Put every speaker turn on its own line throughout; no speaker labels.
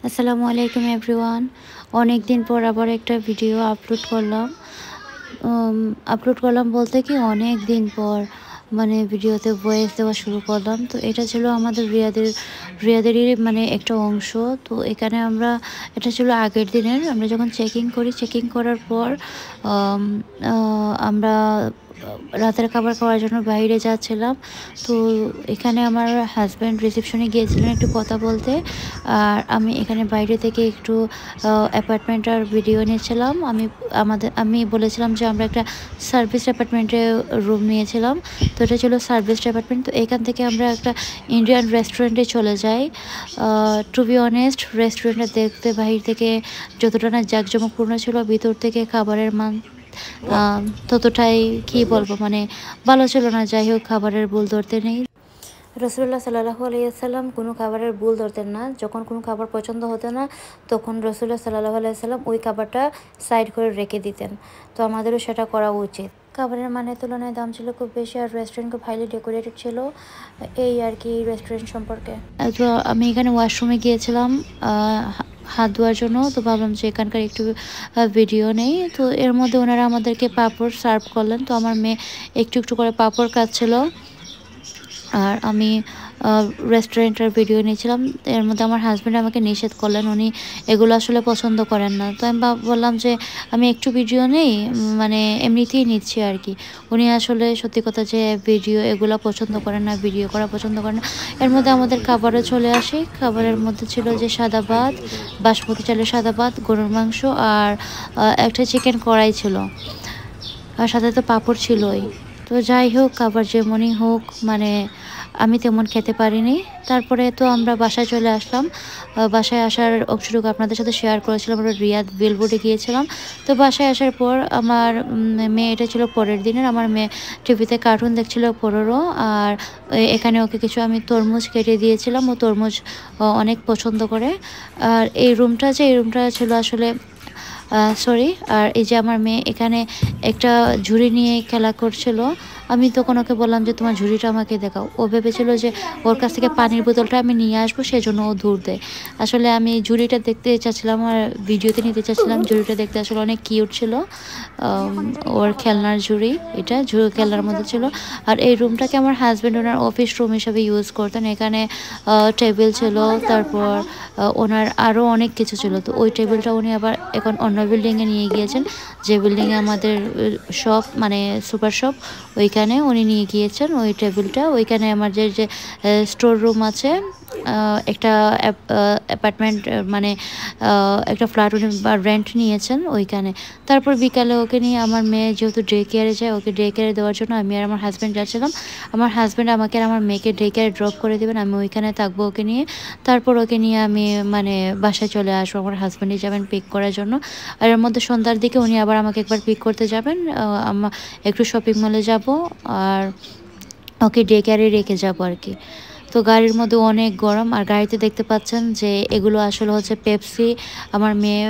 আসসালামু আলাইকুম এভরিওয়ান। অনেক দিন পর আবার একটা ভিডিও আপলোড করলাম। বলতে কি অনেক দিন পর মানে ভিডিওতে ভয়েস দেওয়া শুরু করলাম। তো এটা ছিল আমাদের রিয়াদেরই মানে একটা অংশ। তো এখানে এটা ছিল আগের দিনের। আমরা যখন চেকিং করার পর আম আমরা রাতের খাবার খাওয়ার জন্য বাইরে যাচ্ছিলাম। তো এখানে আমার হাজব্যান্ড রিসেপশনে গিয়েছিলেন একটু কথা বলতে। আর আমি এখানে বাইরে থেকে একটু অ্যাপার্টমেন্টটার ভিডিও নিয়েছিলাম। আমি বলেছিলাম যে আমরা একটা সার্ভিস অ্যাপার্টমেন্টে রুম নিয়েছিলাম। তো এটা ছিল সার্ভিস অ্যাপার্টমেন্ট। তো এখান থেকে আমরা একটা ইন্ডিয়ান রেস্টুরেন্টে চলে যাই। টু বি অনেস্ট, রেস্টুরেন্টটা দেখতে বাহির থেকে যতটা না জাঁকজমকপূর্ণ ছিল, ভিতর থেকে খাবারের মান ততটাই কি বলবো, মানে ভালো ছিল না। যাই হোক, খাবারের ভুল ধরতে নেই। রসুল্লাহ সাল্লাহু আলাইসাল্লাম কোনো খাবারের ভুল ধরতেন না। যখন কোনো খাবার পছন্দ হতো না, তখন রসুল্লাহ সাল্লাহু আলাইসাল্লাম ওই খাবারটা সাইড করে রেখে দিতেন। তো আমাদেরও সেটা করা উচিত। খাবারের মানের তুলনায় দাম ছিল খুব বেশি, আর রেস্টুরেন্ট খুব হাইলি ডেকোরেটেড ছিল। এই আর কি রেস্টুরেন্ট সম্পর্কে। তো আমি এখানে ওয়াশরুমে গিয়েছিলাম হাত ধোয়ার জন্য। তো ভাবলাম যে এখানকার একটু ভিডিও নেই। তো এর মধ্যে ওনারা আমাদেরকে পাঁপড় সার্ভ করলেন। তো আমার মেয়ে একটু একটু করে পাঁপড় খাচ্ছিল, আর আমি রেস্টুরেন্টের ভিডিও নিয়েছিলাম। এর মধ্যে আমার হাজব্যান্ড আমাকে নিষেধ করলেন, উনি এগুলো আসলে পছন্দ করেন না। তো আমি বললাম যে আমি একটু ভিডিও নেই, মানে এমনিতেই নিচ্ছি আর কি। উনি আসলে সত্যি কথা যে ভিডিও এগুলো পছন্দ করেন না, ভিডিও করা পছন্দ করেন না। এর মধ্যে আমাদের খাবারও চলে আসে। খাবারের মধ্যে ছিল যে সাদা ভাত, বাসমতি চালের সাদা ভাত, গরুর মাংস, আর একটা চিকেন কড়াই ছিল, আর সাথে তো পাঁপড় ছিলই। তো যাই হোক, খাবার যেমনই হোক, মানে আমি তেমন খেতে পারিনি। তারপরে তো আমরা বাসায় চলে আসলাম। বাসায় আসার অংশটুকু আপনাদের সাথে শেয়ার করেছিলাম। আমরা রিয়াদ বিলবোর্ডে গিয়েছিলাম। তো বাসায় আসার পর আমার মেয়ে, এটা ছিল পরের দিনের, আমার মেয়ে টিভিতে কার্টুন দেখছিল পরেরও। আর এখানে ওকে কিছু আমি তরমুজ কেটে দিয়েছিলাম। ও তরমুজ অনেক পছন্দ করে। আর এই রুমটা ছিল আসলে সরি। আর এই যে আমার মেয়ে এখানে একটা ঝুড়ি নিয়ে খেলা করছিল। আমি তখন ওকে বললাম যে তোমার ঝুড়িটা আমাকে দেখাও। ও ভেবেছিল যে ওর কাছ থেকে পানির বোতলটা আমি নিয়ে আসবো, সেজন্য ও দূর দেয়। আসলে আমি ঝুড়িটা দেখতে চাচ্ছিলাম আর ভিডিওতে নিতে চাচ্ছিলাম। ঝুড়িটা দেখতে আসলে অনেক কিউট ছিল। ওর খেলনার ঝুড়ি, এটা খেলনার মধ্যে ছিল। আর এই রুমটাকে আমার হাজব্যান্ড ওনার অফিস রুম হিসাবে ইউজ করতেন। এখানে টেবিল ছিল, তারপর ওনার আরও অনেক কিছু ছিল। তো ওই টেবিলটা উনি আবার এখন অন্য বিল্ডিংয়ে নিয়ে গিয়েছেন, যে বিল্ডিংয়ে আমাদের শপ, মানে সুপার শপ, ওইখানে উনি নিয়ে গিয়েছেন ওই টেবিলটা। ওইখানে আমার যে স্টোর রুম আছে, একটা অ্যাপার্টমেন্ট, মানে একটা ফ্ল্যাট উনি রেন্ট নিয়েছেন ওইখানে। তারপর বিকালে ওকে নিয়ে, আমার মেয়ে যেহেতু ডে কেয়ারে যায়, ওকে ডে কেয়ারে দেওয়ার জন্য আমি আর আমার হাজব্যান্ড যাচ্ছিলাম। আমার হাজব্যান্ড আমাকে আর আমার মেয়েকে ডে কেয়ারে ড্রপ করে দেবেন, আমি ওইখানে থাকবো ওকে নিয়ে। তারপর ওকে নিয়ে আমি মানে বাসায় চলে আসবো। আমার হাজব্যান্ডই যাবেন পিক করার জন্য। আর এর মধ্যে সন্ধ্যার দিকে উনি আবার আমাকে একবার পিক করতে যাবেন। একটু শপিং মলে যাব, আর ওকে ডে কেয়ারে রেখে যাবো আর কি। তো গাড়ির মধ্যে অনেক গরম, আর গাড়িতে দেখতে পাচ্ছেন যে এগুলো আসলে হচ্ছে পেপসি। আমার মেয়ে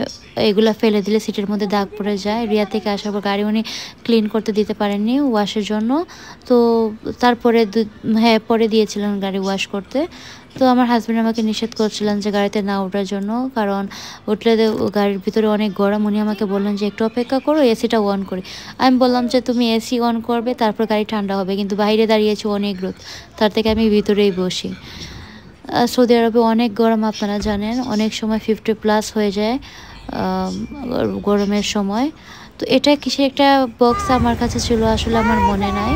এগুলো ফেলে দিলে সিটের মধ্যে দাগ পড়ে যায়। রিয়া থেকে আসার পর গাড়ি উনি ক্লিন করতে দিতে পারেননি ওয়াশের জন্য। তো তারপরে হ্যাঁ, পরে দিয়েছিলেন গাড়ি ওয়াশ করতে। তো আমার হাজব্যান্ড আমাকে নিষেধ করছিলেন যে গাড়িতে না ওঠার জন্য, কারণ উঠলে গাড়ির ভিতরে অনেক গরম। উনি আমাকে বললেন যে একটু অপেক্ষা করো, এসিটা অন করি। আমি বললাম যে তুমি এসি অন করবে, তারপর গাড়ি ঠান্ডা হবে, কিন্তু বাইরে দাঁড়িয়েছে অনেক রোদ, তার থেকে আমি ভিতরেই বসি। সৌদি আরবে অনেক গরম, আপনারা জানেন, অনেক সময় 50+ হয়ে যায় গরমের সময়। তো এটা কিসের একটা বক্স আমার কাছে ছিল, আসলে আমার মনে নাই।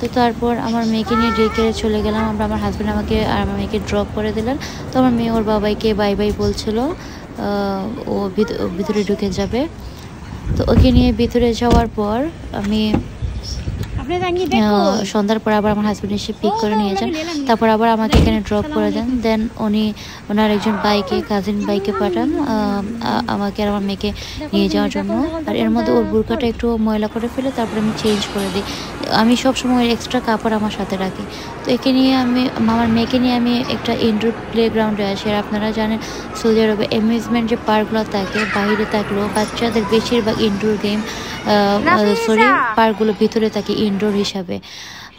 তো তারপর আমার মেয়েকে নিয়ে ডে কেয়ারে চলে গেলাম আমরা। আমার হাজব্যান্ড আমাকে আর আমার মেয়েকে ড্রপ করে দিলেন। তো আমার মেয়ে ওর বাবাইকে বাই বাই বলছিল, ও ভিতরে ঢুকে যাবে। তো ওকে নিয়ে ভিতরে যাওয়ার পর আমি সন্ধ্যার পর আবার আমার হাজব্যান্ড এসে পিক করে নিয়ে যান। তারপর আবার আমাকে এখানে ড্রপ করে দেন। দেন উনি ওনার একজন কাজিন বাইকে পাঠান আমাকে আর আমার মেয়েকে নিয়ে যাওয়ার জন্য। আর এর মধ্যে ওর বুরকাটা একটু ময়লা করে ফেলে, তারপরে আমি চেঞ্জ করে দিই। আমি সবসময় এক্সট্রা কাপড় আমার সাথে রাখি। তো একে নিয়ে আমার মেয়েকে নিয়ে আমি একটা ইনডোর প্লেগ্রাউন্ডে আসি। আর আপনারা জানেন সৌদি আরবে অ্যামিউজমেন্ট যে পার্কগুলো থাকে, বাইরে থাকলেও বাচ্চাদের বেশিরভাগ ইনডোর গেম, পার্কগুলো ভিতরে থাকে ইনডোর হিসাবে।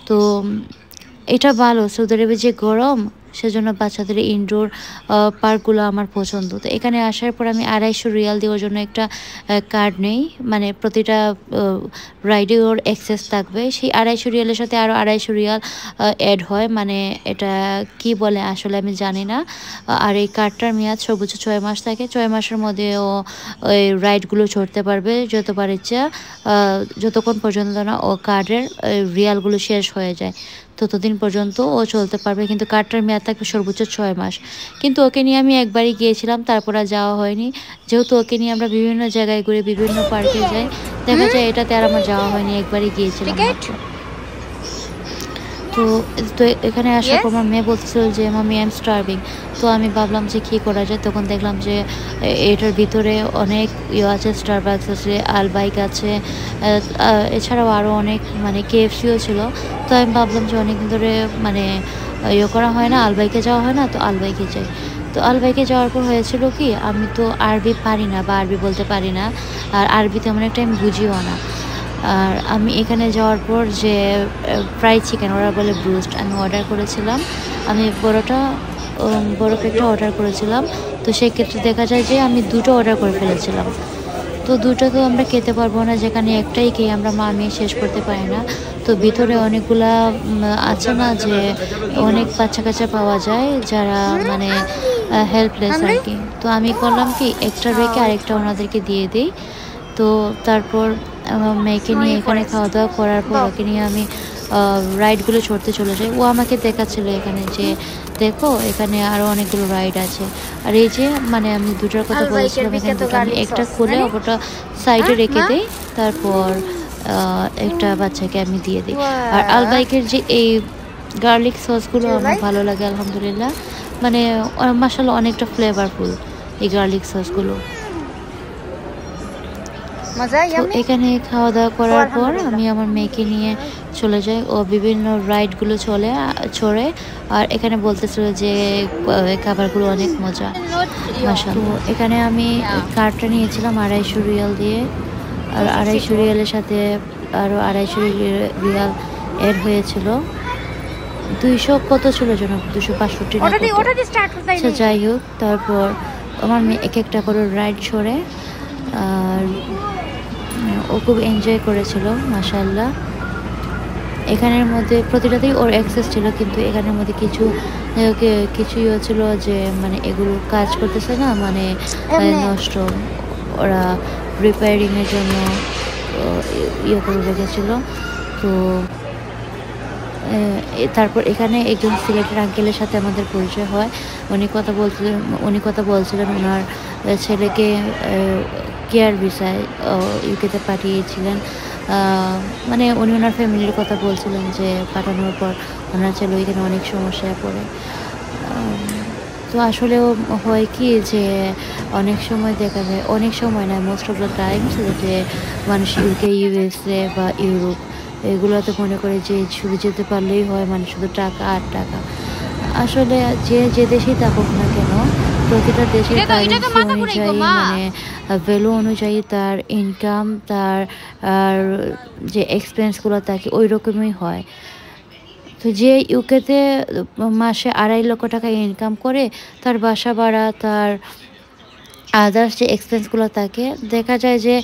তো এটা ভালো। সৌদি আরবে যে গরম, সেজন্য বাচ্চাদের ইনডোর পার্কগুলো আমার পছন্দ। তো এখানে আসার পর আমি 250 রিয়াল দিয়ে ওর জন্য একটা কার্ড নেই, মানে প্রতিটা রাইডে ওর অ্যাক্সেস থাকবে। সেই 250 রিয়ালের সাথে আরও 250 রিয়াল অ্যাড হয়, মানে এটা কি বলে আসলে আমি জানি না। আর এই কার্ডটার মেয়াদ সর্বোচ্চ 6 মাস থাকে। 6 মাসের মধ্যে ও ওই রাইডগুলো চড়তে পারবে যতবার ইচ্ছা, যতক্ষণ পর্যন্ত না ও কার্ডের রিয়ালগুলো শেষ হয়ে যায় ততদিন পর্যন্ত ও চলতে পারবে, কিন্তু কার্ডটার মেয়াদ থাকবে সর্বোচ্চ 6 মাস। কিন্তু ওকে নিয়ে আমি একবারই গিয়েছিলাম, তারপর আর যাওয়া হয়নি। যেহেতু ওকে নিয়ে আমরা বিভিন্ন জায়গায় ঘুরে বিভিন্ন পার্কে যাই, দেখা যায় এটাতে আর আমার যাওয়া হয়নি, একবারই গিয়েছিলাম মাত্র। তো তো এখানে আসার পর আমার মেয়ে বলতেছিল যে মামি আই এম স্টার্ভিং। তো আমি ভাবলাম যে কী করা যায়, তখন দেখলাম যে এটার ভিতরে অনেক আছে, স্টারবাকস আছে, আলবাইক আছে, এছাড়াও আরও অনেক মানে কেএফসিও ছিল। তো আমি ভাবলাম যে অনেকদিন ধরে মানে করা হয় না, আলবাইকে যাওয়া হয় না, তো আলবাইকে যাই। তো আলবাইকে যাওয়ার পর হয়েছিল কি, আমি তো আরবি পারি না বা আরবি বলতে পারি না, আর আরবি তেমন একটা আমি বুঝিও না। আর আমি এখানে যাওয়ার পর যে ফ্রাইড চিকেন, ওরা বলে ব্রুস্ট, আমি অর্ডার করেছিলাম। আমি বড় প্লেটটা অর্ডার করেছিলাম। তো সেক্ষেত্রে দেখা যায় যে আমি 2টো অর্ডার করে ফেলেছিলাম। তো 2টা তো আমরা খেতে পারবো না, যেখানে একটাই খেয়ে আমরা মামিয়ে শেষ করতে পারি না। তো ভিতরে অনেকগুলা আছে না, যে অনেক বাচ্চা কাচ্চা পাওয়া যায় যারা মানে হেল্পলেস আর কি। তো আমি করলাম কি, একটা রেখে আরেকটা ওনাদেরকে দিয়ে দিই। তো তারপর আমার মেয়েকে নিয়ে এখানে খাওয়া দাওয়া করার পর ওকে নিয়ে আমি রাইডগুলো চড়তে চলে যাই। ও আমাকে দেখাচ্ছিল এখানে যে দেখো এখানে আরও অনেকগুলো রাইড আছে। আর এই যে মানে আমি 2টার কথা বলেছিলাম, এখানে দুটো আমি একটা খুলে ওটা সাইডে রেখে দিই, তারপর একটা বাচ্চাকে আমি দিয়ে দিই। আর আলবাইকের যে এই গার্লিক সসগুলো আমার ভালো লাগে আলহামদুলিল্লাহ, মানে মাশাআল্লাহ অনেকটা ফ্লেভারফুল এই গার্লিক সসগুলো। তো এখানে খাওয়া দাওয়া করার পর আমি আমার মেয়েকে নিয়ে চলে যাই, ও বিভিন্ন রাইডগুলো চড়ে। আর এখানে বলতেছিল যে খাবারগুলো অনেক মজা মাশাআল্লাহ। তো এখানে আমি কার্ডটা নিয়েছিলাম 250 রিয়াল দিয়ে, আর 250 রিয়ালের সাথে আরও 250 রিয়াল অ্যাড হয়েছিল। 200 কত ছিল যেন, 265 না। আচ্ছা যাই হোক, তারপর আমার মেয়ে এক একটা করে রাইড চড়ে, আর ও খুব এনজয় করেছিল মাশাআল্লাহ। এখানের মধ্যে প্রতিটাতেই ওর অ্যাক্সেস ছিল, কিন্তু এখানের মধ্যে কিছুই হচ্ছিল যে মানে এগুলো কাজ করতেছে না, মানে নষ্ট, ওরা রিপেয়ারিংয়ের জন্য করে রেখেছিল। তো তারপর এখানে একজন সিলেটের আঙ্কেলের সাথে আমাদের পরিচয় হয়। উনি কথা বলছিলেন ওনার ছেলেকে কেয়ার ভিসায় ইউকেতে পাঠিয়েছিলেন। মানে উনি ওনার ফ্যামিলির কথা বলছিলেন যে পাঠানোর পর ওনার ছেলে ওইখানে অনেক সমস্যায় পড়ে। তো আসলেও হয় কি যে অনেক সময় দেখা যায়, অনেক সময় না, মোস্ট অফ দ্য টাইমস, যে মানুষ ইউকে, ইউএসএ বা ইউরোপ এগুলোতে মনে করে যে শুধু যেতে পারলেই হয়, মানে শুধু টাকা আর টাকা। আসলে যে দেশেই থাকুক না কেন, প্রতিটা দেশের কারেন্সি অনুযায়ী মানে ভ্যালু অনুযায়ী তার ইনকাম, তার আর যে এক্সপেন্সগুলো থাকে ওই রকমই হয়। তো যে ইউকেতে মাসে 2.5 লক্ষ টাকা ইনকাম করে, তার বাসা ভাড়া, তার আদার্স যে এক্সপেন্সগুলো থাকে, দেখা যায় যে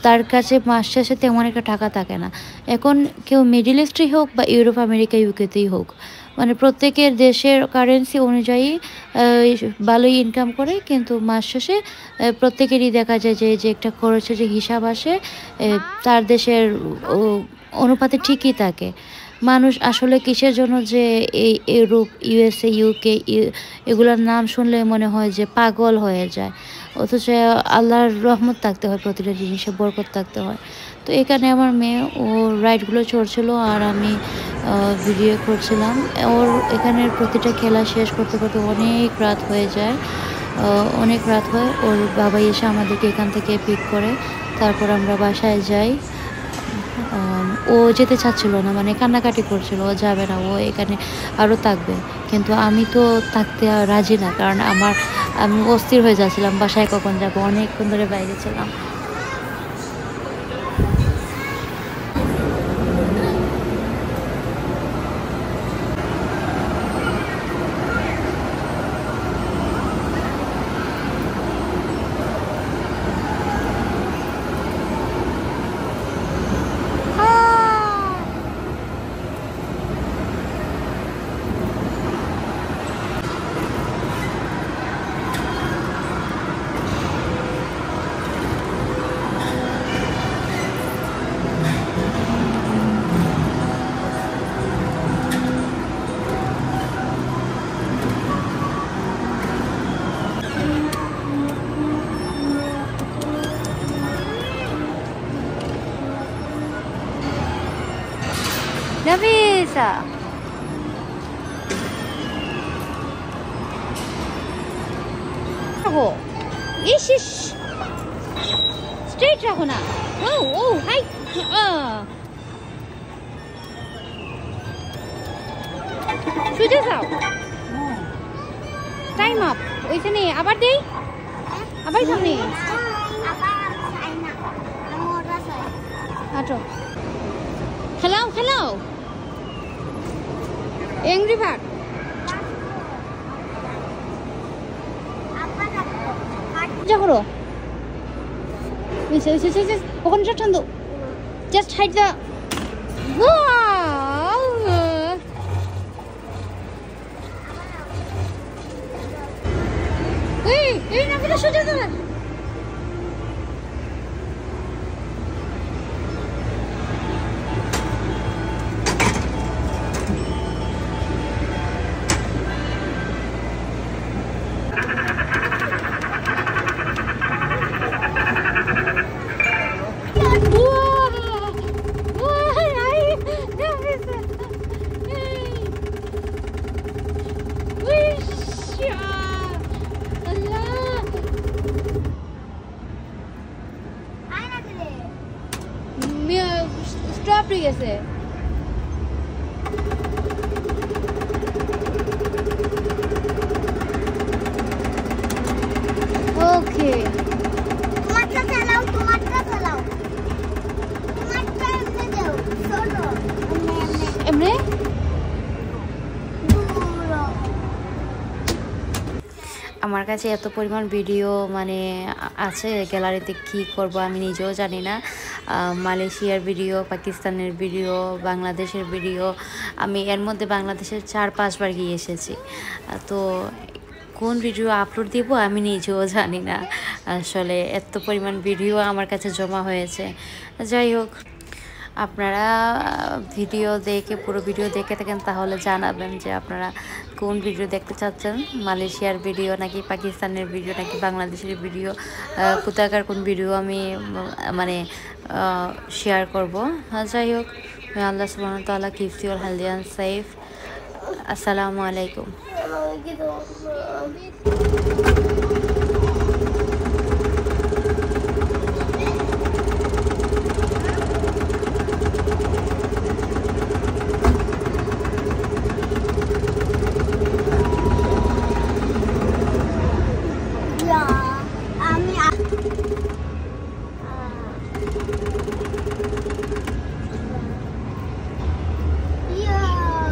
তার কাছে মাস শেষে তেমন একটা টাকা থাকে না। এখন কেউ মিডল ইস্টই হোক বা ইউরোপ, আমেরিকা, ইউকেতেই হোক, মানে প্রত্যেকের দেশের কারেন্সি অনুযায়ী ভালোই ইনকাম করে, কিন্তু মাস শেষে প্রত্যেকেরই দেখা যায় যে একটা খরচের যে হিসাব আসে তার দেশের অনুপাতে ঠিকই থাকে। মানুষ আসলে কিসের জন্য যে এই ইউরোপ, ইউএসএ, ইউকে এগুলোর নাম শুনলে মনে হয় যে পাগল হয়ে যায়, অথচ আল্লাহর রহমত থাকতে হয়, প্রতিটা জিনিসে বরকত থাকতে হয়। তো এখানে আমার মেয়ে ও রাইডগুলো চড়ছিল আর আমি ভিডিও করছিলাম। ওর এখানের প্রতিটা খেলা শেষ করতে করতে অনেক রাত হয়ে যায়, অনেক রাত হয়। ওর বাবা এসে আমাদেরকে এখান থেকে পিক করে, তারপর আমরা বাসায় যাই। ও যেতে চাচ্ছিল না, মানে কান্নাকাটি করছিল, ও যাবে না, ও এখানে আরও থাকবে। কিন্তু আমি তো থাকতে রাজি না, কারণ আমি অস্থির হয়ে যাচ্ছিলাম বাসায় কখন যাব, অনেকক্ষণ ধরে বাইরে ছিলাম। আচ্ছা রাখো, ইস ইস স্ট্রেট রাখো না। ও ও হাই, সোজা যাও, টাইম আপ। ওইখানে আবার দেই, আবার সামনে হাঁটো, খেলাও খেলাও, এংরি বার্ড। যা করো ওখানে ঠান্ড, জাস্ট হাইড দা। এই না করে সোজা যাবে। স্টপ হয়ে গেছে। ওকে তোমারটা চালাও, তোমারটা চালাও, তোমারটা এমনে দাও, চলো এমনে আমার কাছে এত পরিমাণ ভিডিও মানে আছে গ্যালারিতে, কি করব আমি নিজেও জানি না। মালয়েশিয়ার ভিডিও, পাকিস্তানের ভিডিও, বাংলাদেশের ভিডিও, আমি এর মধ্যে বাংলাদেশের 4-5 বার গিয়ে এসেছি। তো কোন ভিডিও আপলোড দিব আমি নিজেও জানি না, আসলে এত পরিমাণ ভিডিও আমার কাছে জমা হয়েছে। যাই হোক, আপনারা ভিডিও দেখে, পুরো ভিডিও দেখে থাকেন তাহলে জানাবেন যে আপনারা কোন ভিডিও দেখতে চাচ্ছেন, মালয়েশিয়ার ভিডিও নাকি পাকিস্তানের ভিডিও নাকি বাংলাদেশের ভিডিও, কোথাকার কোন ভিডিও আমি মানে শেয়ার করব। যাই হোক, আল্লাহ সুবহানাহু ওয়া তাআলা keeps you all healthy and safe. আসসালামু আলাইকুম।